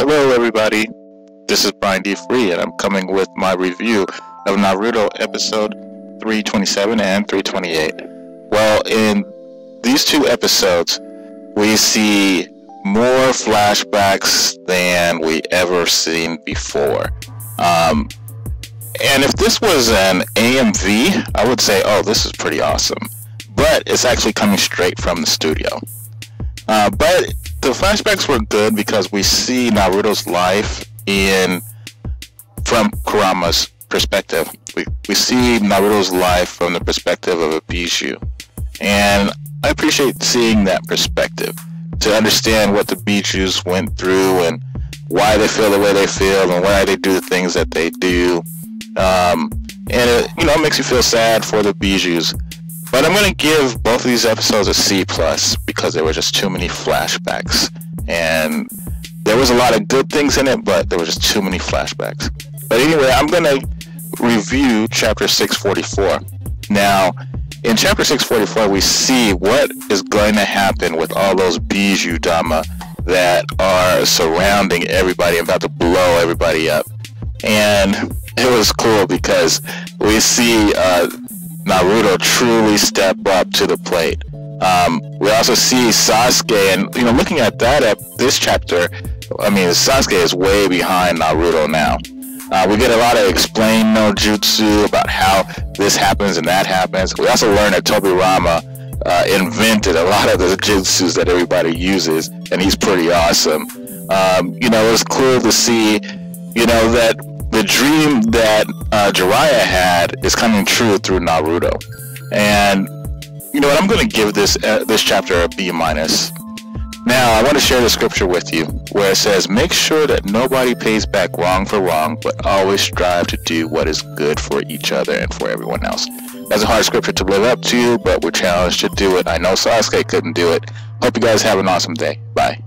Hello everybody, this is Brian D. Free and I'm coming with my review of Naruto episode 327 and 328. Well, in these two episodes, we see more flashbacks than we ever seen before. And if this was an AMV, I would say, oh, this is pretty awesome. But it's actually coming straight from the studio. But the flashbacks were good because we see Naruto's life from Kurama's perspective. We see Naruto's life from the perspective of a Bijuu. And I appreciate seeing that perspective, to understand what the Bijoos went through and why they feel the way they feel and why they do the things that they do. And it makes you feel sad for the Bijoos. But I'm going to give both of these episodes a C+, because there were just too many flashbacks. And there was a lot of good things in it, but there were just too many flashbacks. But anyway, I'm going to review Chapter 644. Now, in Chapter 644, we see what is going to happen with all those Bijuu Dama that are surrounding everybody, about to blow everybody up. And it was cool because we see Naruto truly step up to the plate. We also see Sasuke, and looking at this chapter, I mean, Sasuke is way behind Naruto now. We get a lot of explain no jutsu about how this happens and that happens. We also learn that Tobirama invented a lot of the jutsus that everybody uses, and he's pretty awesome. It was cool to see, that the dream that Jiraiya had is coming true through Naruto. And I'm going to give this chapter a B-. Now, I want to share the scripture with you, where it says, make sure that nobody pays back wrong for wrong, but always strive to do what is good for each other and for everyone else. That's a hard scripture to live up to, but we're challenged to do it. I know Sasuke couldn't do it. Hope you guys have an awesome day. Bye.